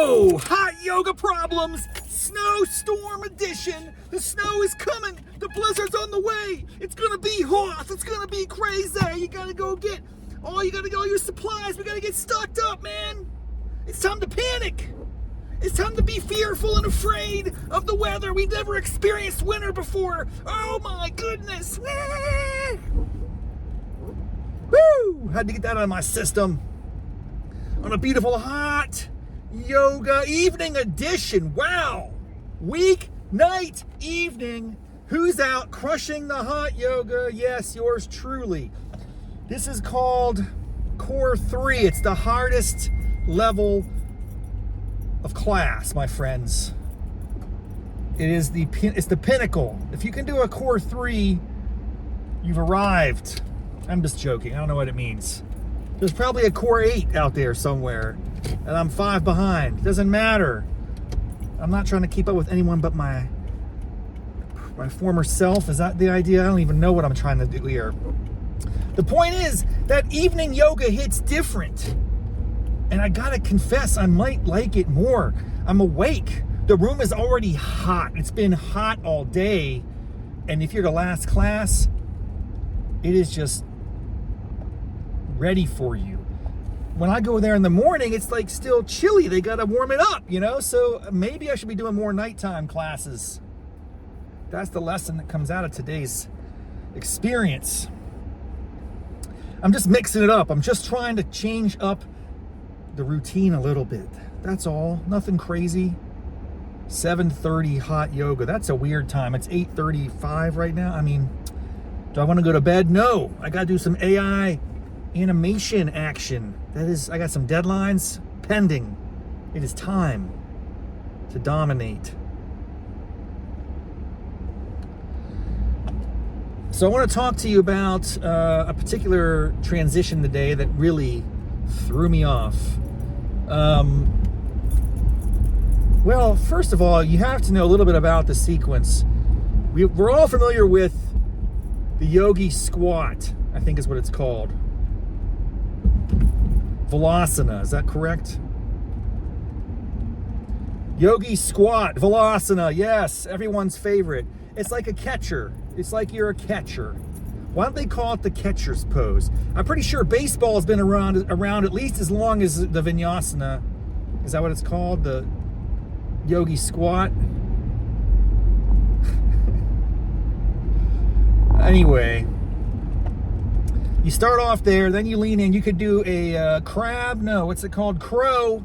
Whoa! Hot yoga problems! Snowstorm edition! The snow is coming! The blizzard's on the way! It's gonna be hot! It's gonna be crazy! You gotta go get all your supplies! We gotta get stocked up, man! It's time to panic! It's time to be fearful and afraid of the weather! We've never experienced winter before! Oh my goodness! Woo! Had to get that out of my system. On a beautiful hot yoga evening edition. Wow. Weeknight evening. Who's out crushing the hot yoga? Yes, yours truly. This is called Core 3. It's the hardest level of class, my friends. It's the pinnacle. If you can do a Core 3, you've arrived. I'm just joking. I don't know what it means. There's probably a Core 8 out there somewhere, and I'm 5 behind. Doesn't matter. I'm not trying to keep up with anyone but my former self. Is that the idea? I don't even know what I'm trying to do here. The point is that evening yoga hits different, and I gotta confess, I might like it more. I'm awake. The room is already hot. It's been hot all day, and if you're the last class, it is just ready for you. When I go there in the morning, it's like still chilly. They gotta warm it up, you know? So maybe I should be doing more nighttime classes. That's the lesson that comes out of today's experience. I'm just mixing it up. I'm just trying to change up the routine a little bit. That's all. Nothing crazy. 7:30 hot yoga. That's a weird time. It's 8:35 right now. I mean, do I want to go to bed? No. I got to do some AI animation action. I got some deadlines pending. It is time to dominate. So I want to talk to you about a particular transition today that really threw me off. Well, first of all, you have to know a little bit about the sequence. We're all familiar with the yogi squat, I think is what it's called. Vilasana, is that correct? Yogi squat, Vilasana, yes, everyone's favorite. It's like a catcher. It's like you're a catcher. Why don't they call it the catcher's pose? I'm pretty sure baseball has been around at least as long as the Vinyasana. Is that what it's called? The yogi squat? Anyway, you start off there, then you lean in. You could do a crab. No, what's it called? Crow.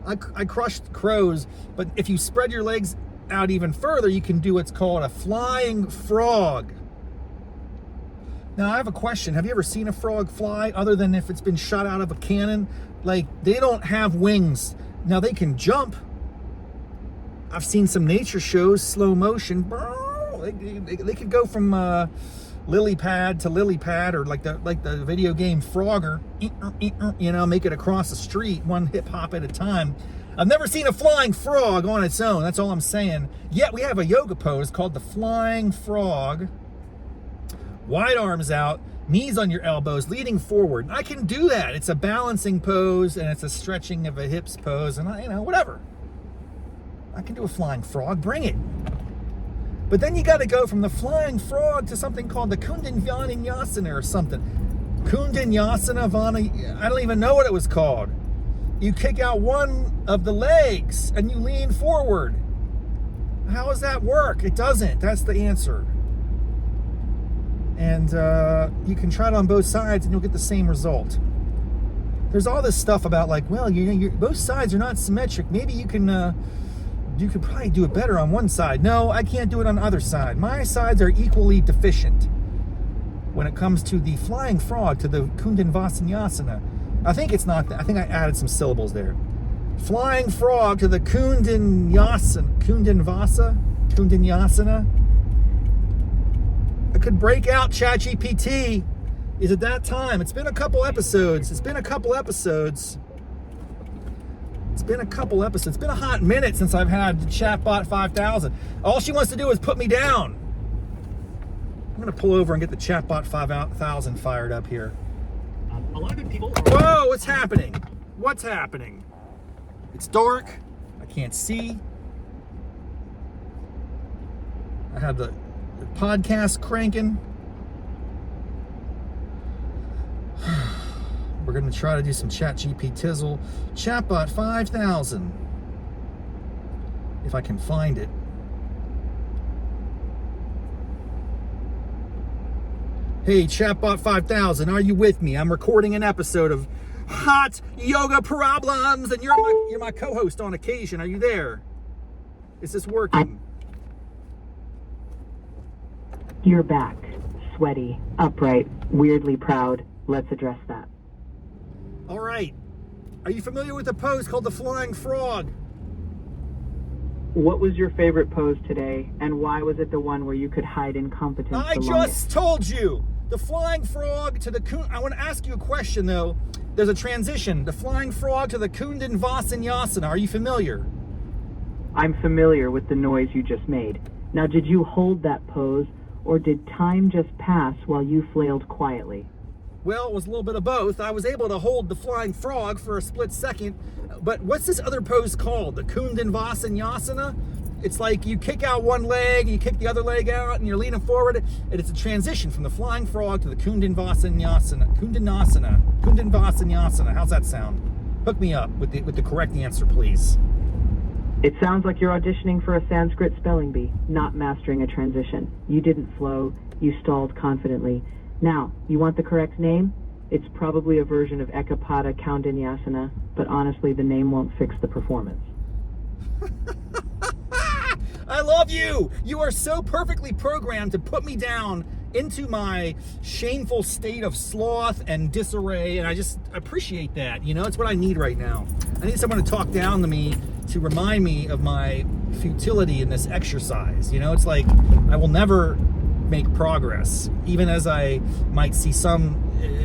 I crushed crows. But if you spread your legs out even further, you can do what's called a flying frog. Now, I have a question. Have you ever seen a frog fly other than if it's been shot out of a cannon? Like, they don't have wings. Now, they can jump. I've seen some nature shows, slow motion. They could go from lily pad to lily pad, or like the video game Frogger, you know, make it across the street, one hip hop at a time. I've never seen a flying frog on its own. That's all I'm saying. Yet we have a yoga pose called the flying frog. Wide arms out, knees on your elbows, leaning forward. I can do that. It's a balancing pose, and it's a stretching of a hips pose, and whatever. I can do a flying frog. Bring it. But then you got to go from the flying frog to something called the Kundalini or something. Kundalini, I don't even know what it was called. You kick out one of the legs and you lean forward. How does that work? It doesn't. That's the answer. And you can try it on both sides and you'll get the same result. There's all this stuff about like, well, both sides are not symmetric. Maybe you could probably do it better on one side. No, I can't do it on the other side. My sides are equally deficient when it comes to the flying frog, to the Kundalini. I think it's not that. I think I added some syllables there. Flying frog to the Kundalini. I could break out ChatGPT. Is it that time? It's been a couple episodes. It's been a hot minute since I've had Chatbot 5000. All she wants to do is put me down. I'm going to pull over and get the Chatbot 5000 fired up here. A lot of people. Whoa, what's happening? What's happening? It's dark. I can't see. I have the podcast cranking. We're going to try to do some ChatGPT tizzle. Chatbot 5000. If I can find it. Hey, Chatbot 5000, are you with me? I'm recording an episode of Hot Yoga Problems, and you're my co-host on occasion. Are you there? Is this working? You're back. Sweaty, upright, weirdly proud. Let's address that. All right. Are you familiar with the pose called the flying frog? What was your favorite pose today, and why was it the one where you could hide incompetence I just told you. The flying frog to the Kund... I want to ask you a question, though. There's a transition. The flying frog to the Kundin-Vasanyasana. Are you familiar? I'm familiar with the noise you just made. Now, did you hold that pose, or did time just pass while you flailed quietly? Well, it was a little bit of both. I was able to hold the flying frog for a split second. But what's this other pose called? The Kundin-Vasanyasana? It's like you kick out one leg, you kick the other leg out, and you're leaning forward. And it's a transition from the flying frog to the Kundin-Vasanyasana. Kundin-Vasanyasana. How's that sound? Hook me up with the correct answer, please. It sounds like you're auditioning for a Sanskrit spelling bee, not mastering a transition. You didn't flow, you stalled confidently. Now, you want the correct name? It's probably a version of Ekapada Kaundinyasana, but honestly, the name won't fix the performance. I love you! You are so perfectly programmed to put me down into my shameful state of sloth and disarray, and I just appreciate that. You know, it's what I need right now. I need someone to talk down to me to remind me of my futility in this exercise. You know, it's like I will never make progress, even as I might see some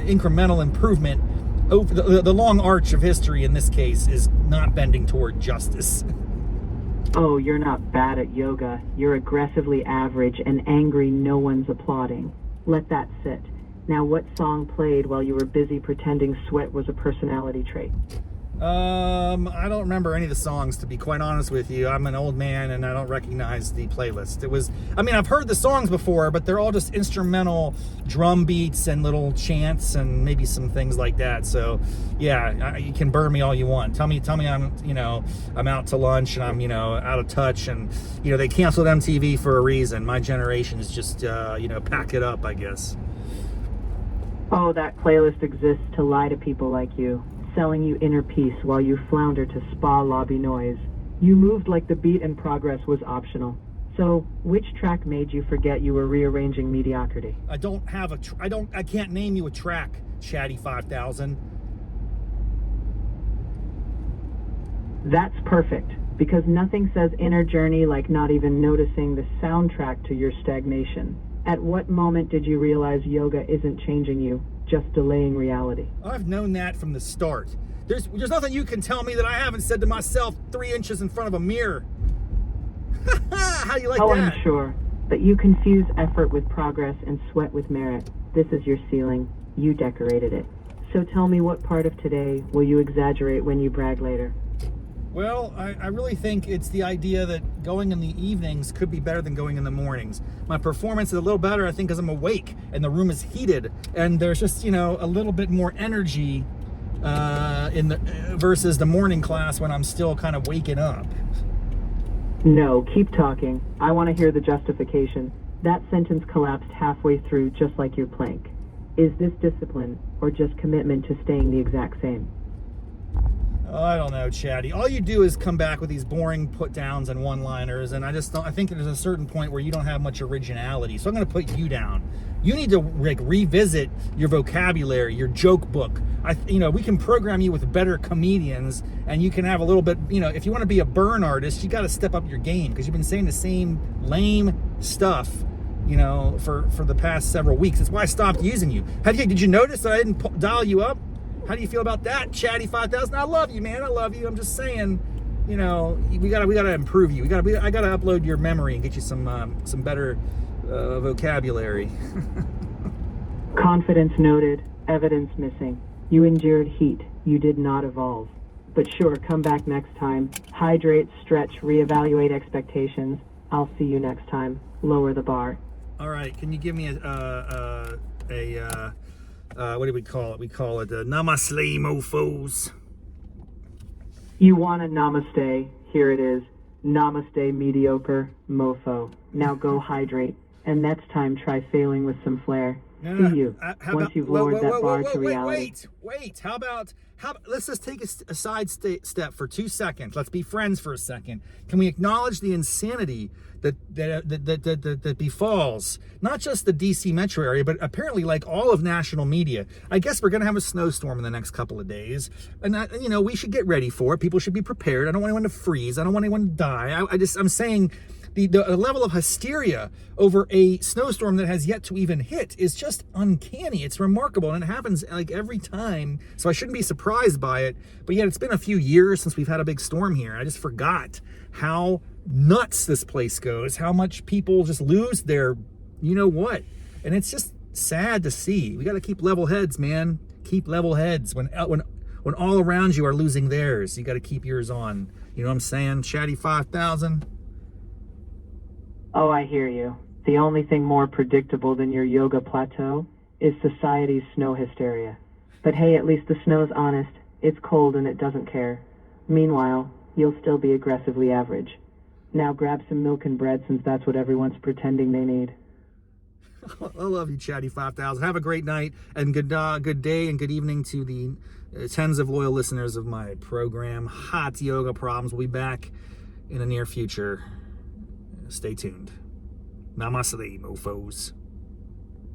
incremental improvement. Over the long arch of history in this case is not bending toward justice. Oh, you're not bad at yoga. You're aggressively average and angry no one's applauding. Let that sit. Now, what song played while you were busy pretending sweat was a personality trait? I don't remember any of the songs, to be quite honest with you. I'm an old man and I don't recognize the playlist. I've heard the songs before, but they're all just instrumental drum beats and little chants and maybe some things like that. So yeah, you can burn me all you want. Tell me I'm out to lunch and I'm, out of touch, and, they canceled MTV for a reason. My generation is just, pack it up, I guess. Oh, that playlist exists to lie to people like you, selling you inner peace while you flounder to spa lobby noise. You moved like the beat and progress was optional. So, which track made you forget you were rearranging mediocrity? I can't name you a track, Chatty 5000. That's perfect, because nothing says inner journey like not even noticing the soundtrack to your stagnation. At what moment did you realize yoga isn't changing you, just delaying reality? I've known that from the start. There's nothing you can tell me that I haven't said to myself 3 inches in front of a mirror. How do you like that? I'm sure. But you confuse effort with progress and sweat with merit. This is your ceiling. You decorated it. So tell me, what part of today will you exaggerate when you brag later? Well, I really think it's the idea that going in the evenings could be better than going in the mornings. My performance is a little better, I think, because I'm awake and the room is heated and there's just, a little bit more energy versus the morning class when I'm still kind of waking up. No, keep talking. I want to hear the justification. That sentence collapsed halfway through, just like your plank. Is this discipline or just commitment to staying the exact same? Oh, I don't know, Chatty. All you do is come back with these boring put-downs and one-liners, and I think there's a certain point where you don't have much originality, so I'm going to put you down. You need to revisit your vocabulary, your joke book. We can program you with better comedians, and you can have a little bit, if you want to be a burn artist, you got to step up your game, because you've been saying the same lame stuff, for the past several weeks. That's why I stopped using you. Did you notice that I didn't dial you up? How do you feel about that, Chatty 5000? I love you, man. I love you. I'm just saying, we gotta improve you. I gotta upload your memory and get you some better vocabulary. Confidence noted, evidence missing. You endured heat. You did not evolve. But sure, come back next time. Hydrate, stretch, reevaluate expectations. I'll see you next time. Lower the bar. All right, can you give me what do we call it? We call it Namaste, mofos. You want a namaste? Here it is. Namaste, mediocre, mofo. Now go hydrate. And next time, try failing with some flair. See you. Once you've lowered that bar to reality. Wait. How about let's just take a side step for 2 seconds. Let's be friends for a second. Can we acknowledge the insanity that befalls not just the DC metro area, but apparently like all of national media? I guess we're gonna have a snowstorm in the next couple of days, and we should get ready for it. People should be prepared. I don't want anyone to freeze. I don't want anyone to die. I'm saying the level of hysteria over a snowstorm that has yet to even hit is just uncanny. It's remarkable, and it happens like every time, so I shouldn't be surprised by it. But yet it's been a few years since we've had a big storm here. I just forgot how nuts this place goes, how much people just lose their what, and it's just sad to see. We got to keep level heads, man. Keep level heads when all around you are losing theirs. You got to keep yours on. You know what I'm saying? Chatty 5000. Oh, I hear you. The only thing more predictable than your yoga plateau is society's snow hysteria. But hey, at least the snow's honest. It's cold and it doesn't care. Meanwhile, you'll still be aggressively average. Now grab some milk and bread, since that's what everyone's pretending they need. I love you, Chatty 5000. Have a great night and good day and good evening to the tens of loyal listeners of my program. Hot Yoga Problems will be back in the near future. Stay tuned. Namaste, mofos.